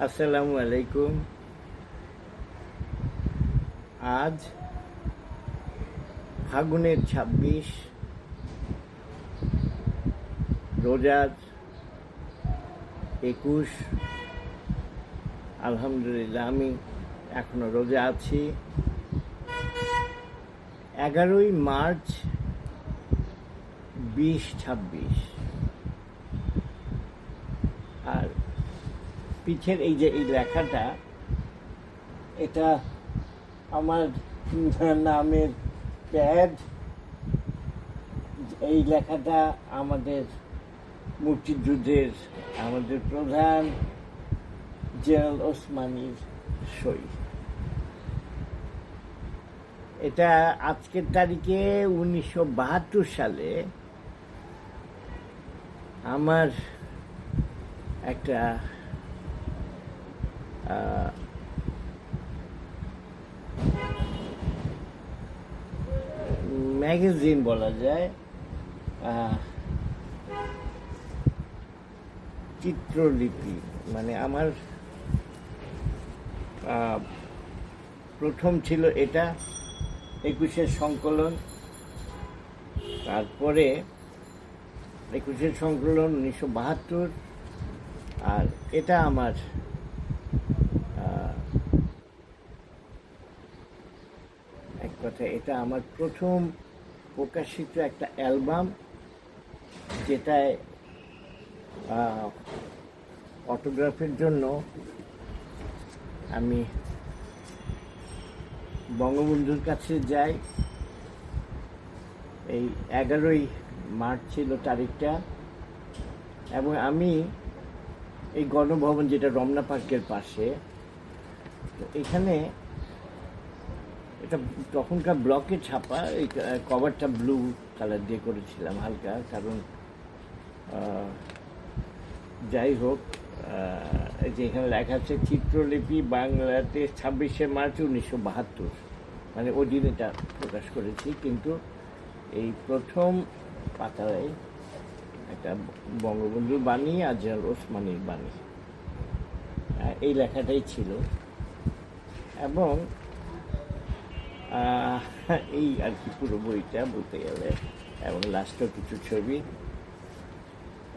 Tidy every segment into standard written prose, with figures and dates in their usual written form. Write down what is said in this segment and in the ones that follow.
আসসালামু আলাইকুম। আজ ফাগুনের ২৬, রোজার ২১। আলহামদুলিল্লাহ আমি এখনো রোজা আছি। ১১ই মার্চ ২০২৬। আর পিছের এই যে এই লেখাটা, এটা আমার নামের প্যাড। এই লেখাটা আমাদের মুক্তিযুদ্ধের আমাদের প্রধান জেনারেল ওসমানীর সই। এটা আজকের তারিখে ১৯৭২ সালে আমার একটা ম্যাগাজিন বলা যায়, চিত্রলিপি, মানে আমার প্রথম ছিল এটা ২১-এর সংকলন। তারপরে ২১-এর সংকলন ১৯৭২। আর এটা আমার এক কথায় এটা আমার প্রথম প্রকাশিত একটা অ্যালবাম, যেটায় অটোগ্রাফের জন্য আমি বঙ্গবন্ধুর কাছে যাই। এই ১১ই মার্চ ছিল তারিখটা, এবং আমি এই গণভবন, যেটা রমনা পার্কের পাশে, তো এখানে এটা তখনকার ব্লকে ছাপা। এই কভারটা ব্লু কালার দিয়ে করেছিলাম হালকা, কারণ যাই হোক, এই যে এখানে লেখা আছে চিত্রলিপি বাংলাতে ২৬শে মার্চ ১৯৭২, মানে ওই দিন এটা প্রকাশ করেছি। কিন্তু এই প্রথম পাতায় একটা বঙ্গবন্ধুর বাণী আর জেনারেল ওসমানীর বাণী, এই লেখাটাই ছিল। এবং এই আর কি পুরো বইটা বলতে গেলে, এবং লাস্টেও কিছু ছবি।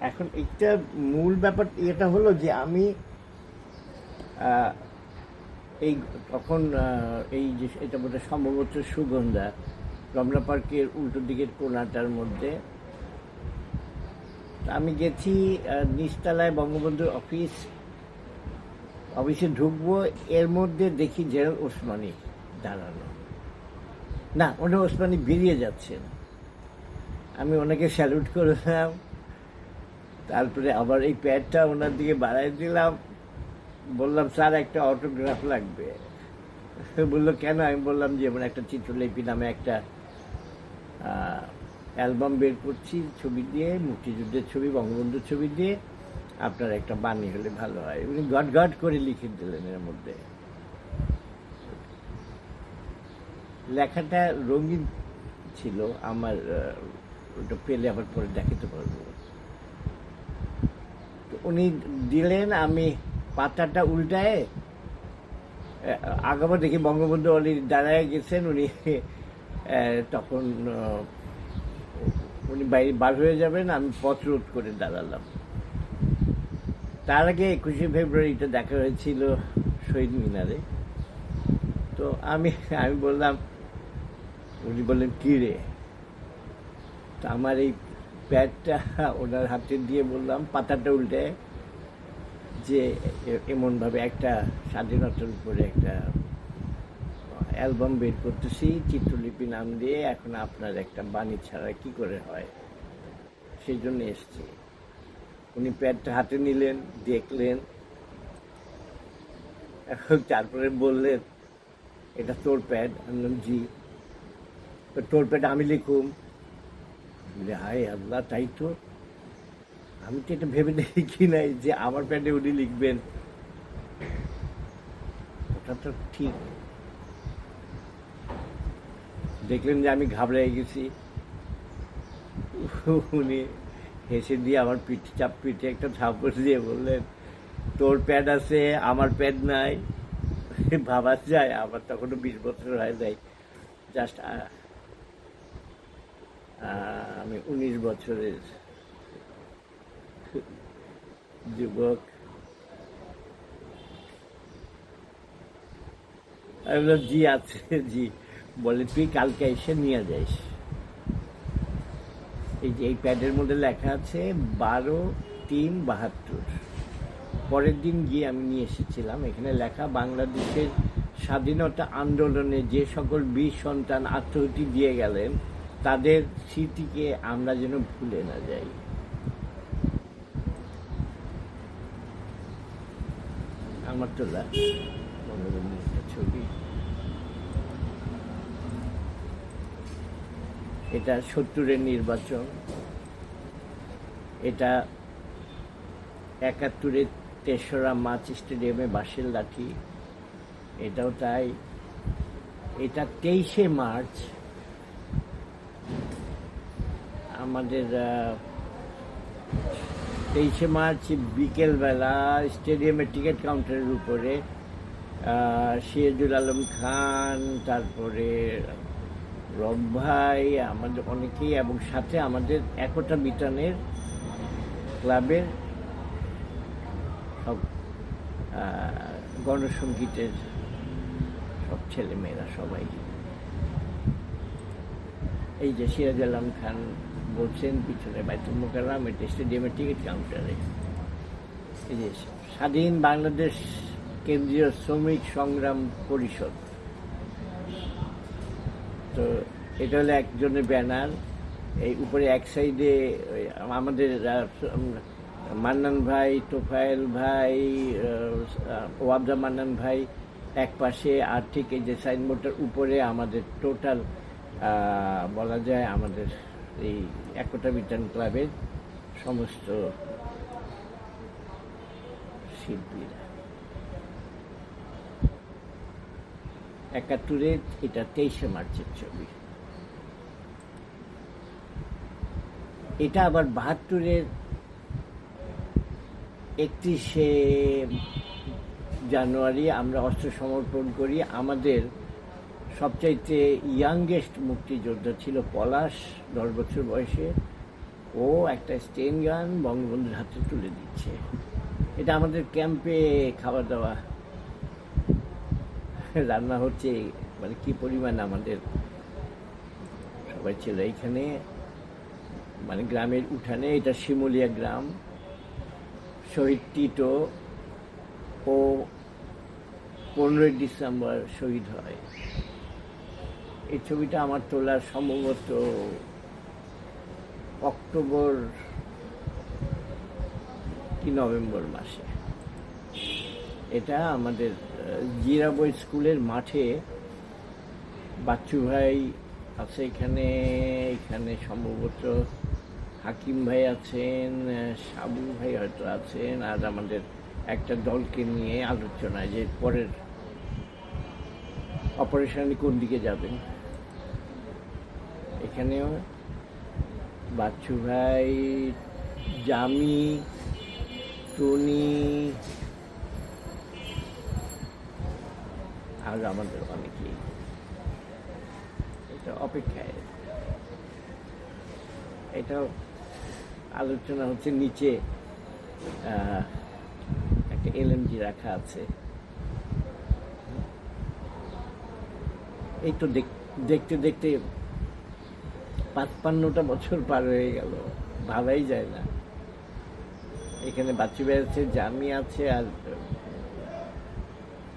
এখন একটা মূল ব্যাপার এটা হলো যে আমি এই তখন এই যে এটা বোধহয় সম্ভবত সুগন্ধা, রমনা পার্কের উল্টো দিকের কোনাটার মধ্যে আমি গেছি। নিচতলায় বঙ্গবন্ধুর অফিসে ঢুকবো, এর মধ্যে দেখি জেনারেল ওসমানী দাঁড়ানো। না, ওটা ওসমানী বেরিয়ে যাচ্ছেন। আমি ওনাকে স্যালুট করলাম, তারপরে আবার এই প্যাডটা ওনার দিকে বাড়াই দিলাম, বললাম স্যার একটা অটোগ্রাফ লাগবে। বললো কেন? আমি বললাম যে এমন একটা চিত্রলিপি নামে একটা অ্যালবাম বের করছি, ছবি দিয়ে, মুক্তিযুদ্ধের ছবি, বঙ্গবন্ধুর ছবি দিয়ে, আপনার একটা বাণী হলে ভালো হয়। উনি গট গট করে লিখে দিলেন। এর মধ্যে লেখাটা রঙিন ছিল, আমার ওটা পেলে আবার পরে দেখাতে পারবো। তো উনি দিলেন, আমি পাতাটা উল্টায় আগাবার দেখি বঙ্গবন্ধু অলরেডি দাঁড়ায় গেছেন। উনি তখন উনি বাইরে বার হয়ে যাবেন, আমি পথ রোধ করে দাঁড়ালাম। তার আগে ২১শে ফেব্রুয়ারিটা দেখা হয়েছিল শহীদ মিনারে। তো আমি বললাম, উনি বললেন কী রে? তো আমার এই প্যাডটা ওনার হাতে দিয়ে বললাম, পাতাটা উল্টে, যে এমনভাবে একটা স্বাধীনতার উপরে একটা অ্যালবাম বের করতেছি চিত্রলিপি নাম দিয়ে, এখন আপনার একটা বাণী ছাড়া কি করে হয়, সেই জন্য এসছি। উনি প্যাডটা হাতে নিলেন, দেখলেন, তারপরে বললেন এটা তোর প্যাড? বললাম জি। তোর প্যাড আমি লিখুম? বলে হায় আল্লাহ, তাই তো। আমি তো এটা ভেবে দেখি নাই যে আমার প্যাডে উনি লিখবেন। ওটা তো ঠিক। দেখলেন যে আমি ঘাবড়ে গেছি। উনি হেসে দিয়ে আমার পিঠে একটা থাপ্পড় দিয়ে বললেন, তোর প্যাড আছে, আমার প্যাড নাই। ভাবা যায়, আমার তখনও 20 বছর হয় নাই, জাস্ট আমি 19 বছরের যুবক। আমি বললাম জি আছে, জি। বলে তুই কালকে এসে নিয়ে যাইস। এই যে এই প্যাডের মধ্যে লেখা আছে 12/3/72। পরের দিন গিয়ে আমি নিয়ে এসেছিলাম। এখানে লেখা বাংলাদেশের স্বাধীনতা আন্দোলনে যে সকল বীর সন্তান আত্মাহুতি দিয়ে গেলেন তাদের স্মৃতিকে আমরা যেন ভুলে না যাই। আমার তোলা মনোরম একটা ছবি। এটা 70-এর নির্বাচন, এটা 71-এর 3রা মার্চ স্টেডিয়ামে বাঁশের লাঠি, এটাও তাই। এটা 23শে মার্চ আমাদের 23শে মার্চ বিকেলবেলা স্টেডিয়ামের টিকিট কাউন্টারের উপরে সিরাজুল আলম খান, তারপরে রব ভাই, আমাদের অনেকেই, এবং সাথে আমাদের একতা বিতানের ক্লাবের সব গণসঙ্গীতের সব ছেলেমেয়েরা সবাই। এই যে সিরাজ আলম খান বলছেন পিছনে বাইতুল মোকাররম, এটা স্টেডিয়ামের টিকিট কাউন্টারে। এই যে স্বাধীন বাংলাদেশ কেন্দ্রীয় শ্রমিক সংগ্রাম পরিষদ, তো এটা হলো একজনের ব্যানার। এই উপরে এক সাইডে আমাদের মান্নান ভাই, তোফায়েল ভাই, ওয়াবদা মান্নান ভাই এক পাশে, আর ঠিক এই যে সাইনবোর্ডটার উপরে আমাদের টোটাল বলা যায় আমাদের এই একতা বিতান ক্লাবের সমস্ত শিল্পীরা। 71-এর, এটা 23শে মার্চের ছবি। এটা আবার 72-এর 31শে জানুয়ারি আমরা অস্ত্র সমর্পণ করি। আমাদের সবচাইতে ইয়াংগেস্ট মুক্তিযোদ্ধা ছিল পলাশ, 10 বছর বয়সে। ও একটা স্টেন গান বঙ্গবন্ধুর হাতে তুলে দিচ্ছে। এটা আমাদের ক্যাম্পে খাওয়া দাওয়া রান্না হচ্ছে, মানে কি পরিমাণ আমাদের সবাই ছিল এইখানে, মানে গ্রামের উঠানে। এটা শিমুলিয়া গ্রাম। শহীদ টিটো ও 15ই ডিসেম্বর শহীদ হয়। এই ছবিটা আমার তোলার সম্ভবত অক্টোবর কি নভেম্বর মাসে। এটা আমাদের জিরাবই স্কুলের মাঠে। বাচ্চু ভাই আছে এখানে, এখানে সম্ভবত হাকিম ভাই আছেন, সাবু ভাই হয়তো আছেন, আর আমাদের একটা দলকে নিয়ে আলোচনায় যে পরের অপারেশনে কোন দিকে যাবেন। এখানেও বাচ্চু ভাই, জামি, টনি, আর আমাদের অনেকেই। এটা অপেক্ষায়, এটাও আলোচনা হচ্ছে। নিচে একটা এলএমজি রাখা আছে। এই তো দেখতে দেখতে 55টা বছর পার হয়ে গেল, ভাবাই যায় না। এখানে বাচ্চু ভাই আছে, জামি আছে, আর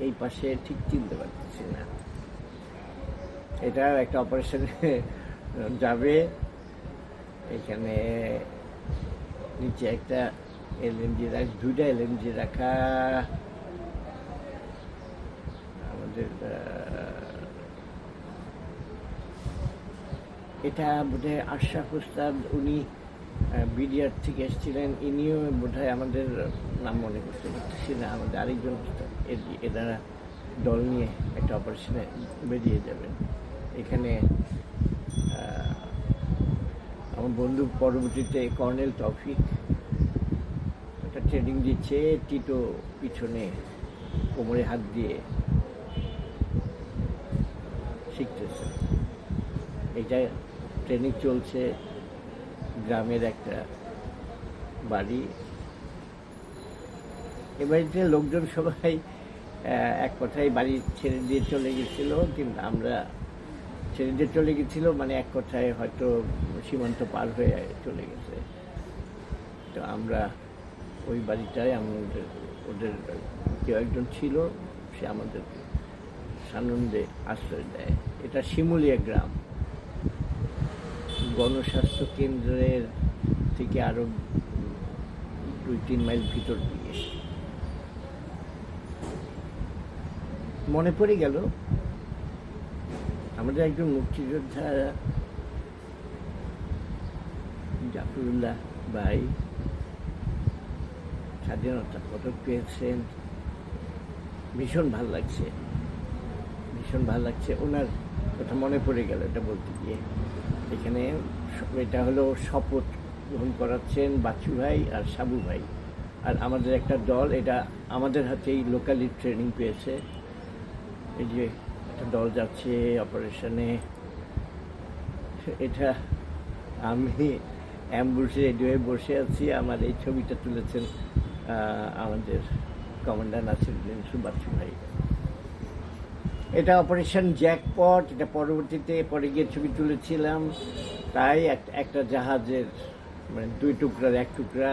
এই পাশে ঠিক চিনতে পারতেছি না। এটা একটা অপারেশনে যাবে। এখানে নিচে একটা এলএমজি, 2টা এলএমজি রাখা। আমাদের এটা বোধহয় আশরাফ উস্তাদ, উনি বিডিআর থেকে এসেছিলেন। ইনিও বোধহয়, আমাদের নাম মনে করতে পারতেছি না, আমাদের আরেকজন এনারা দল নিয়ে একটা অপারেশনে বেরিয়ে যাবেন। এখানে আমার বন্ধু পরবর্তীতে কর্নেল তৌফিক, এটা ট্রেনিং দিচ্ছে, টিটো পিছনে কোমরে হাত দিয়ে শিখতেছে। এটা ট্রেনিং চলছে গ্রামের একটা বাড়ি। এ বাড়িতে লোকজন সবাই এক কথায় বাড়ি ছেড়ে দিয়ে চলে গেছিল, কিন্তু আমরা ছেড়ে দিয়ে চলে গেছিল মানে এক কথায় হয়তো সীমান্ত পার হয়ে চলে গেছে। তো আমরা ওই বাড়িটায় আমাদের ওদের কেউ একজন ছিল, সে আমাদের সানন্দে আশ্রয় দেয়। এটা শিমুলিয়া গ্রাম, গণস্বাস্থ্য কেন্দ্রের থেকে আরো 2-3 মাইল ভিতর দিয়ে। মনে পড়ে গেল আমাদের একজন মুক্তিযোদ্ধা জাফরুল্লাহ ভাই স্বাধীনতা পদক পেয়েছেন। ভীষণ ভাল লাগছে, ভীষণ ভাল লাগছে। ওনার কথা মনে পড়ে গেল এটা বলতে গিয়ে। এখানে এটা হলো শপথ গ্রহণ করাচ্ছেন বাচ্চু ভাই আর সাবু ভাই। আর আমাদের একটা দল, এটা আমাদের হাতেই লোকালি ট্রেনিং পেয়েছে। এই যে একটা দল যাচ্ছে অপারেশনে। এটা আমি অ্যাম্বুলেন্সে রেডি হয়ে বসে আছি। আমার এই ছবিটা তুলেছেন আমাদের কমান্ডার নাসিরুদ্দিন বাচ্চু ভাই। এটা অপারেশন জ্যাকপট। এটা পরবর্তীতে পরে গিয়ে ছবি তুলেছিলাম। তাই একটা জাহাজের মানে 2 টুকরার 1 টুকরা।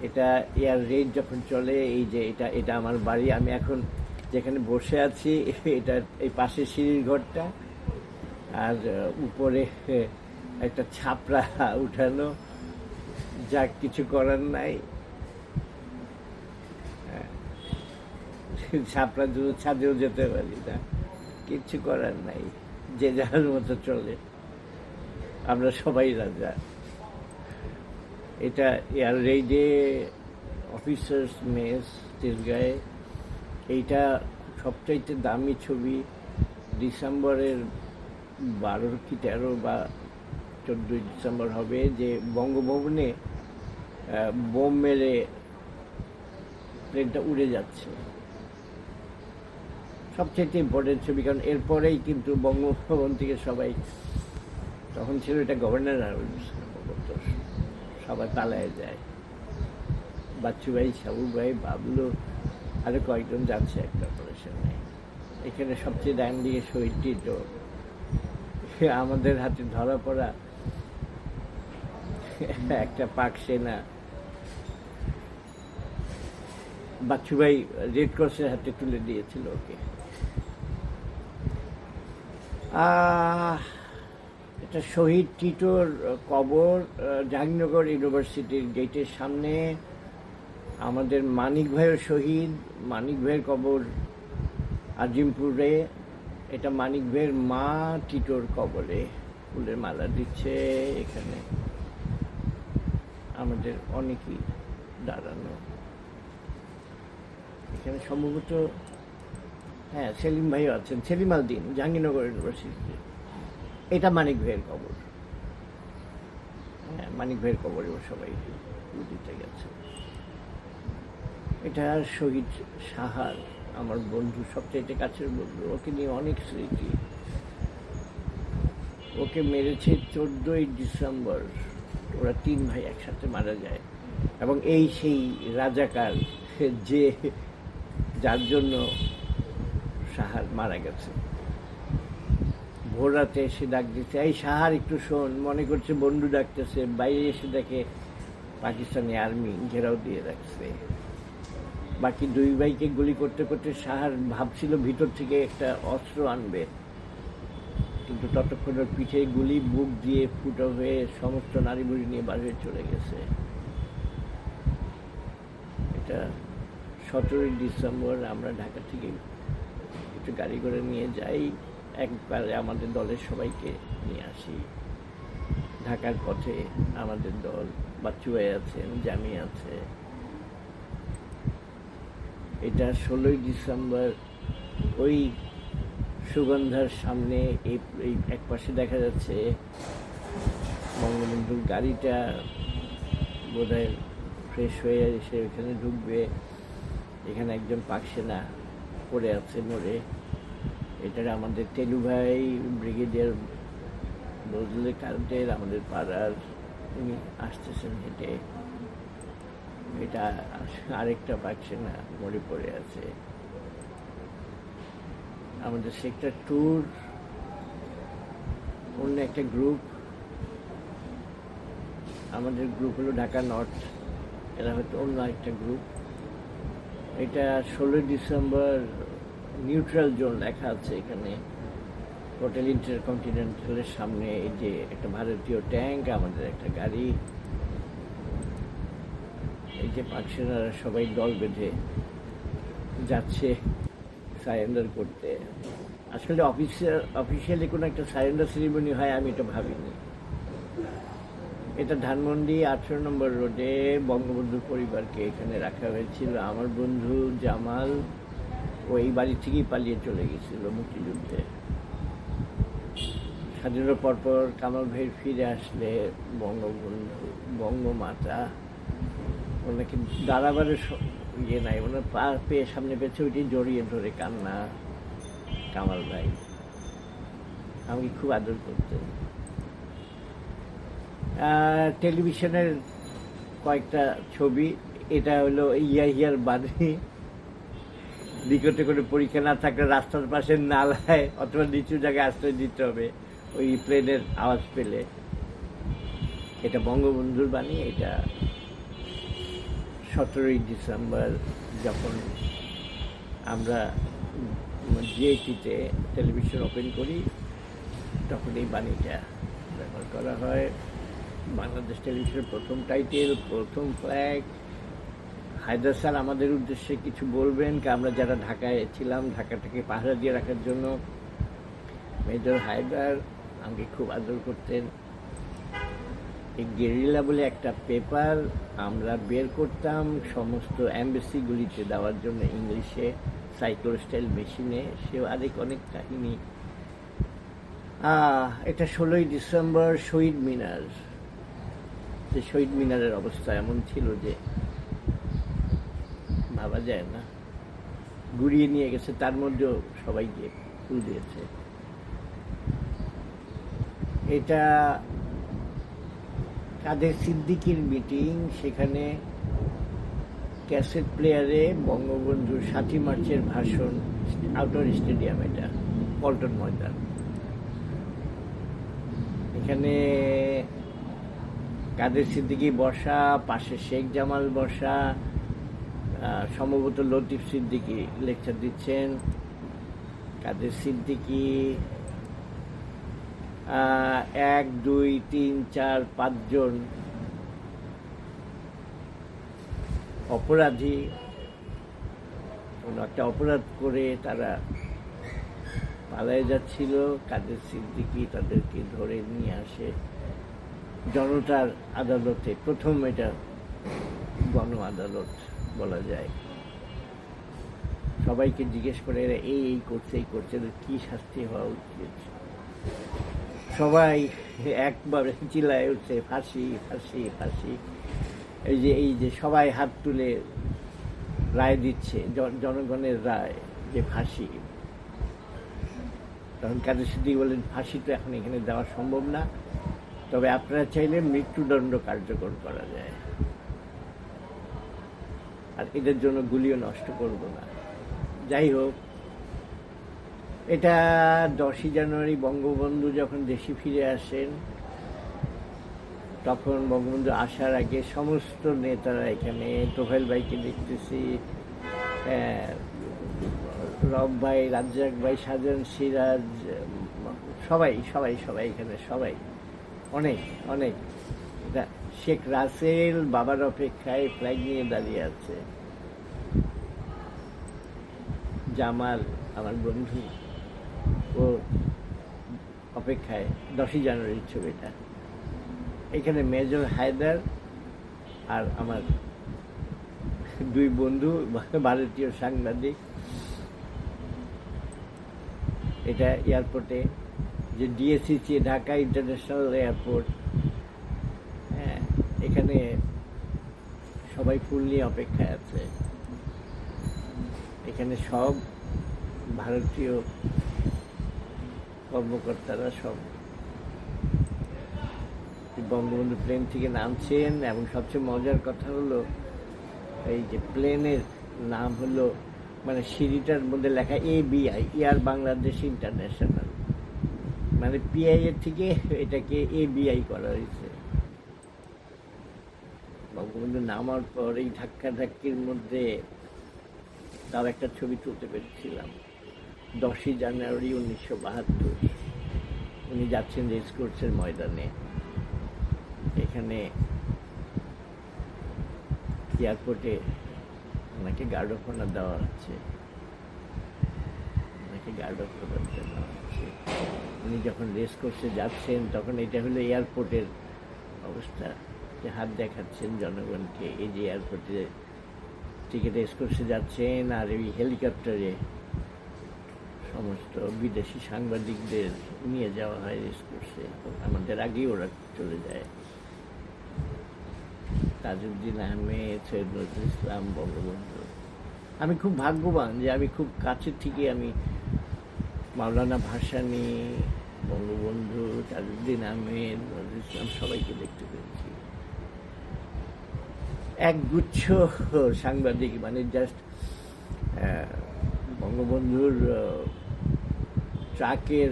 এটা এয়ার রেড যখন চলে, এই যে এটা আমার বাড়ি। আমি এখন যেখানে বসে আছি এটা এই পাশে সিঁড়ির ঘরটা, আর উপরে একটা ছাপরা উঠানো। যা কিছু করার নাই, ছাপরা ছাদেও যেতে পারি না, কিচ্ছু করার নাই। যে যার মতো চলে, আমরা সবাই রাজা। এটা এয়ার রেডে অফিসার্স মেস তেজগাঁয়ে। এইটা সবচাইতে দামি ছবি। ডিসেম্বরের 12 কি 13 বা 14 ডিসেম্বর হবে, যে বঙ্গভবনে বোম মেরে প্লেনটা উড়ে যাচ্ছে। সবচেয়ে ইম্পর্টেন্ট ছবি, কারণ এরপরেই কিন্তু বঙ্গভবন থেকে সবাই, তখন ছিল এটা গভর্নর হাউস, সবাই পালায় যায়। বাচ্চু ভাই, সাবু ভাই, বাবলু, আরো কয়েকজন যাচ্ছে একটা অপারেশনে। এখানে সবচেয়ে ডান দিকে শহীদ টিটো, আমাদের হাতে ধরা পড়া একটা পাক সেনা। বাচ্চু ভাই রেড ক্রসের হাতে তুলে দিয়েছিল ওকে। এটা শহীদ টিটোর কবর, জাহাঙ্গীরনগর ইউনিভার্সিটির গেটের সামনে। আমাদের মানিক ভাইয়ের শহীদ, মানিক ভাইয়ের কবর আজিমপুরে। এটা মানিক ভাইয়ের মা টিটোর কবরে ফুলের মালা দিচ্ছে। এখানে আমাদের অনেকেই দাঁড়ানো। এখানে সম্ভবত হ্যাঁ সেলিম ভাইও আছেন, সেলিম আলদিন, জাহাঙ্গীরনগর ইউনিভার্সিটিতে। এটা মানিক ভাইয়ের কবর। হ্যাঁ, মানিক ভাইয়ের কবরেও সবাই দিতে গেছে। এটা শহীদ সাহার, আমার বন্ধু, সবচেয়ে কাছের বন্ধু। ওকে নিয়ে অনেক স্মৃতি। ওকে মেরেছে 14ই ডিসেম্বর। ওরা 3 ভাই একসাথে মারা যায়। এবং এই সেই রাজাকার যার জন্য সাহার মারা গেছে। ভোর রাতে এসে ডাক দিচ্ছে, এই সাহার একটু শোন। মনে করছে বন্ধু ডাকতেছে, বাইরে এসে দেখে পাকিস্তানি আর্মি ঘেরাও দিয়ে রাখছে। বাকি 2 ভাইকে গুলি করতে করতে সাহার ভাবছিল ভিতর থেকে একটা অস্ত্র আনবে, কিন্তু ততক্ষণ ওর পিঠে গুলি, বুক দিয়ে ফুটো হয়ে সমস্ত নারী বুড়ি নিয়ে বার হয়ে চলে গেছে। এটা 17ই ডিসেম্বর। আমরা ঢাকা থেকে একটু গাড়ি করে নিয়ে যাই, একবারে আমাদের দলের সবাইকে নিয়ে আসি। ঢাকার পথে আমাদের দল, বাচ্চু ভাই আছেন, জামি আছে। এটা 16ই ডিসেম্বর। ওই সুগন্ধার সামনে এই এক পাশে দেখা যাচ্ছে বঙ্গবন্ধুর গাড়িটা, বোধহয় ফ্রেশ হয়ে এসে এখানে ঢুকবে। এখানে একজন পাকসেনা পড়ে আছে মরে, এটা আমাদের টেলু ভাই ব্রিগেডিয়ার বজলে কান্তের, আমাদের পাড়ার, উনি আসতেছেন হেঁটে। এটা আরেকটা পাকসেনা মরে পড়ে আছে। আমাদের সেক্টর 2 অন্য একটা গ্রুপ, আমাদের গ্রুপ হলো ঢাকা নর্থ, এরা হয়তো অন্য একটা গ্রুপ। এটা 16 ডিসেম্বর নিউট্রাল জোন লেখা আছে এখানে হোটেল ইন্টারকন্টিনেন্টালের সামনে। এই যে একটা ভারতীয় ট্যাঙ্ক, আমাদের একটা গাড়ি, এই যে পাকসেনারা সবাই দল বেঁধে যাচ্ছে সারেন্ডার করতে। আসলে অফিসিয়ালি কোনো একটা সারেন্ডার সেরিমনি হয় আমি এটা ভাবিনি। এটা ধানমন্ডি 18 নম্বর রোডে বঙ্গবন্ধু পরিবারকে এখানে রাখা হয়েছিল। আমার বন্ধু জামাল ওই বাড়ি থেকেই পালিয়ে চলে গেছিল মুক্তিযুদ্ধে। স্বাধীনতার পরপর কামাল ভাই ফিরে আসলে বঙ্গবন্ধু, বঙ্গমাতা, ওনাকে দাঁড়াবারের ইয়ে নাই, ওনার পা পেয়ে সামনে পেয়েছে, ওইটি জড়িয়ে ধরে কান্না। কামাল ভাই আমাকে খুব আদর করতেন। টেলিভিশনের কয়েকটা ছবি, এটা হলো ইয়াহিয়ার বাড়ি, নিকটে করে পরীক্ষা না থাকলে রাস্তার পাশে নালায় অথবা নিচু জায়গায় আশ্রয় দিতে হবে ওই প্লেনের আওয়াজ পেলে। এটা বঙ্গবন্ধুর বাণী। এটা 17 ডিসেম্বর যখন আমরা জিআইটিতে টেলিভিশন ওপেন করি তখন এই বাণীটা ব্যবহার করা হয়। বাংলাদেশ টেলিভিশনের প্রথম টাইটেল, প্রথম ফ্ল্যাগ। হায়দার স্যার আমাদের উদ্দেশ্যে কিছু বলবেন, আমরা যারা ঢাকায় ছিলাম, ঢাকাটাকে পাহারা দিয়ে রাখার জন্য মেজর হায়দার আমাকে খুব আদর করতেন। এই গেরিলা বলে একটা পেপার আমরা বের করতাম সমস্ত অ্যাম্বাসিগুলিতে দেওয়ার জন্য ইংলিশে, সাইক্লো স্টাইল মেশিনে। সেও আরেক অনেক কাহিনী। এটা 16 ডিসেম্বর শহীদ মিনার। যে শহীদ মিনারের অবস্থা এমন ছিল যে ভাবা যায় না, গুড়িয়ে নিয়ে গেছে, তার মধ্যেও সবাইকে ফুল দিয়েছে। এটা কাদের সিদ্দিকীর মিটিং, সেখানে ক্যাসেট প্লেয়ারে বঙ্গবন্ধুর 7 মার্চের ভাষণ, আউটডোর স্টেডিয়াম, এটা পল্টন ময়দান। এখানে কাদের সিদ্দিকী বসা, পাশে শেখ জামাল বসা, সম্ভবত লতিফ সিদ্দিকী লেকচার দিচ্ছেন। কাদের সিদ্দিকী 1, 2, 3, 4, 5 জন অপরাধী, কোনো একটা অপরাধ করে তারা পালায়ে যাচ্ছিল। কাদের সিদ্দিকী তাদেরকে ধরে নিয়ে আসে জনতার আদালতে। প্রথম এটা গণ আদালত বলা যায়। সবাইকে জিজ্ঞেস করে এরা এই করছে, এই করছে, কি শাস্তি হওয়া উচিত। সবাই একবারে চিল্লায় উঠছে ফাঁসি, ফাঁসি, ফাঁসি। এই যে সবাই হাত তুলে রায় দিচ্ছে, জনগণের রায় যে ফাঁসি। তখন কাদের সিদ্দিকী বলেন, ফাঁসি তো এখন এখানে দেওয়া সম্ভব না, তবে আপনারা চাইলে মৃত্যুদণ্ড কার্যকর করা যায়, আর এদের জন্য গুলিও নষ্ট করব না। যাই হোক, এটা 10 জানুয়ারি বঙ্গবন্ধু যখন দেশে ফিরে আসেন, তখন বঙ্গবন্ধু আসার আগে সমস্ত নেতারা এখানে, তোফায়েল ভাইকে দেখতেছি, রব ভাই, রাজ্জাক ভাই, শাহজাহান সিরাজ, সবাই সবাই সবাই এখানে, সবাই অনেক অনেক। শেখ রাসেল বাবার অপেক্ষায় ফ্ল্যাগ নিয়ে দাঁড়িয়ে আছে। জামাল আমার বন্ধু, ও অপেক্ষায়। 10 জানুয়ারির ছবিটা। এখানে মেজর হায়দার আর আমার 2 বন্ধু ভারতীয় সাংবাদিক। এটা এয়ারপোর্টে, যে ডিএসসিসি ঢাকা ইন্টারন্যাশনাল এয়ারপোর্ট। হ্যাঁ, এখানে সবাই ফুল নিয়ে অপেক্ষায় আছে। এখানে সব ভারতীয় কর্মকর্তারা সব বঙ্গবন্ধু প্লেন থেকে নামছেন, এবং সবচেয়ে মজার কথা হলো এই যে প্লেনের নাম হলো, মানে সিঁড়িটার মধ্যে লেখা ABI, এয়ার বাংলাদেশ ইন্টারন্যাশনাল, মানে PI এর থেকে এটাকে ABI করা হয়েছে। বঙ্গবন্ধু নামার পর এই ধাক্কাধাক্কির মধ্যে তার একটা ছবি তুলতে পেরেছিলাম। 10ই জানুয়ারি 1972 উনি যাচ্ছেন রেস কোর্সের ময়দানে। এখানে এয়ারপোর্টে ওনাকে গার্ড অফ অনার দেওয়া হচ্ছে, উনি যখন রেস কোর্সে যাচ্ছেন তখন এটা হলো এয়ারপোর্টের অবস্থা, যে হাত দেখাচ্ছেন জনগণকে, এই যে এয়ারপোর্টে থেকে রেস কোর্সে যাচ্ছেন, আর এই হেলিকপ্টারে সমস্ত বিদেশি সাংবাদিকদের নিয়ে যাওয়া হয় রেস কোর্সে। আমাদের আগেই ওরা চলে যায়। তাজউদ্দিন আহমেদ, সৈয়দ নজরুল ইসলাম, বঙ্গবন্ধু। আমি খুব ভাগ্যবান যে আমি খুব কাছের থেকে আমি মাওলানা ভাসানী, বঙ্গবন্ধু, তাজউদ্দিন আহমেদ, নজরুল ইসলাম সবাইকে দেখতে পেরেছি। একগুচ্ছ সাংবাদিক, মানে জাস্ট বঙ্গবন্ধুর ট্রাকের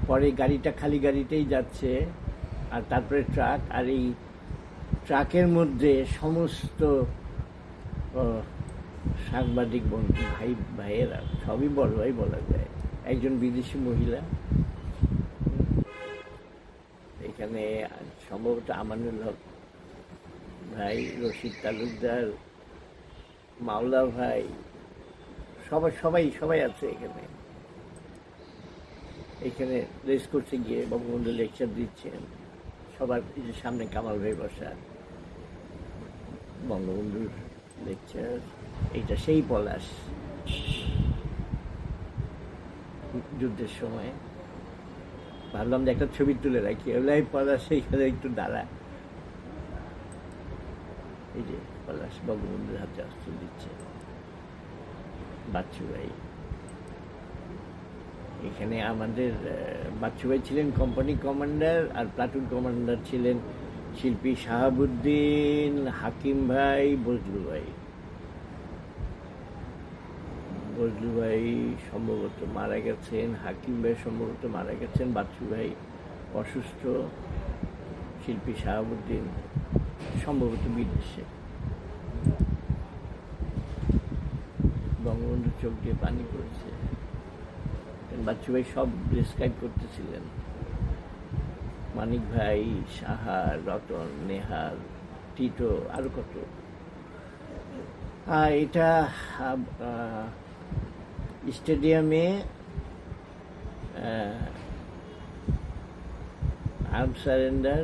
পরে গাড়িটা খালি গাড়িতেই যাচ্ছে, আর তারপরে ট্রাক, আর এই ট্রাকের মধ্যে সমস্ত সাংবাদিক বন্ধু ভাইয়েরা, সবই বড় ভাই বলা যায়। একজন বিদেশি মহিলা, এখানে সম্ভবত আমানুল হক ভাই, রশিদ তালুকদার, মাওলা ভাই, সবাই আছে এখানে। এখানে রেস করতে গিয়ে বঙ্গবন্ধু লেকচার দিচ্ছেন, সবার সামনে কামাল ভাই বসা, বঙ্গবন্ধুর লেকচার। এইটা সেই পলাশ যুদ্ধের সময়। ভাবলাম যে একটা ছবি তুলে রাখি, এই পলাশ সেইখানে একটু দাঁড়া। এই যে পলাশ বঙ্গবন্ধুর হাতে অস্ত্র দিচ্ছে, বাচ্চু ভাই। এখানে আমাদের বাচ্চু ভাই ছিলেন কোম্পানি কমান্ডার, আর প্লাটুন কমান্ডার ছিলেন শিল্পী শাহাবুদ্দিন, হাকিম ভাই, বজলু ভাই। বজলু ভাই সম্ভবত মারা গেছেন, হাকিম ভাই সম্ভবত মারা গেছেন, বাচ্চু ভাই অসুস্থ, শিল্পী শাহাবুদ্দিন সম্ভবত বিদেশে। বঙ্গবন্ধু চোখ দিয়ে পানি পড়ছে। বাচ্চু ভাই সব প্রেসক্রাইব করতেছিলেন, মানিক ভাই, সাহা, রতন, নেহাল, টিটো, আরো কত। এটা স্টেডিয়ামে আর্ম সারেন্ডার,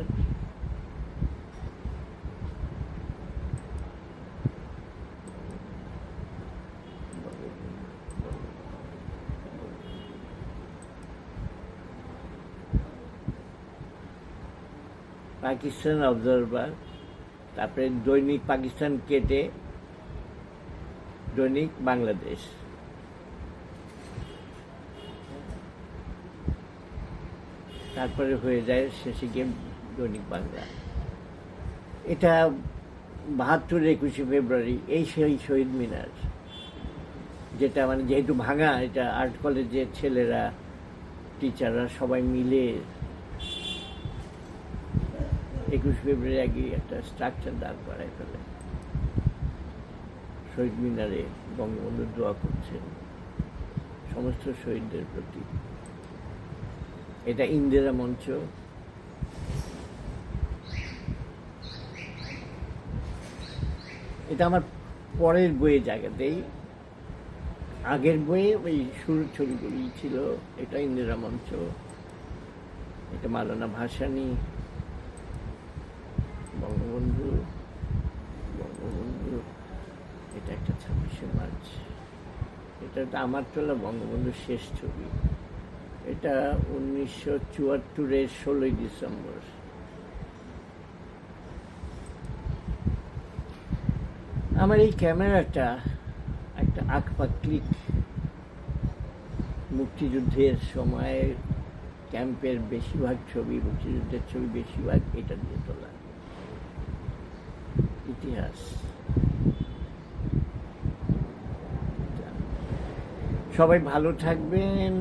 পাকিস্তান অবজারভার, তারপরে দৈনিক পাকিস্তান কেটে দৈনিক বাংলাদেশ, তারপরে হয়ে যায় শেষে গিয়ে দৈনিক বাংলা। এটা ৭২ ২১শে ফেব্রুয়ারি, এই সেই শহীদ মিনার, যেটা মানে যেহেতু ভাঙা, এটা আর্ট কলেজের ছেলেরা, টিচাররা সবাই মিলে ২১ ফেব্রুয়ারি আগে একটা স্ট্রাকচার দাঁড় করায় ফেলে। শহীদ মিনারে বঙ্গবন্ধু দোয়া করছেন সমস্ত শহীদদের প্রতি। এটা ইন্দিরা মঞ্চ। এটা আমার পরের বইয়ে জায়গাতেই, আগের বইয়ে ওই শুরুর ছবিগুলি ছিল। এটা ইন্দিরা মঞ্চ, এটা মাওলানা ভাসানী, বঙ্গবন্ধু, এটা একটা ২৬শে মার্চ, এটা আমার তোলা বঙ্গবন্ধুর শেষ ছবি। এটা ১৯৭৪-এর ১৬ই ডিসেম্বর। আমার এই ক্যামেরাটা একটা আকপাক ক্লিক, মুক্তিযুদ্ধের সময় ক্যাম্পের বেশিরভাগ ছবি, মুক্তিযুদ্ধের ছবি বেশিরভাগ এটা দিয়ে তোলা। ইতিহাস। সবাই ভালো থাকবেন,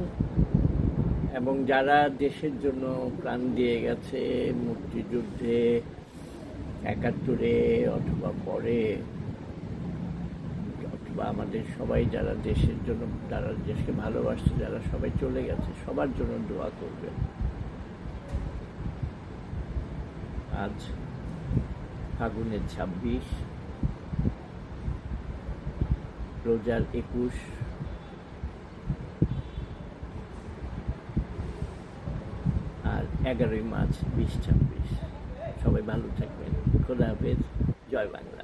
এবং যারা দেশের জন্য প্রাণ দিয়ে গেছে মুক্তিযুদ্ধে, ৭১-এ অথবা পরে, অথবা আমাদের সবাই যারা দেশের জন্য, যারা দেশকে ভালোবাসছে, যারা সবাই চলে গেছে, সবার জন্য দোয়া করবেন। আজ ফাগুনের ২৬, রোজার ২১, আর ১১ই মার্চ ২০২৬। সবাই ভালো থাকবেন। খোদা হাফেজ। জয় বাংলা।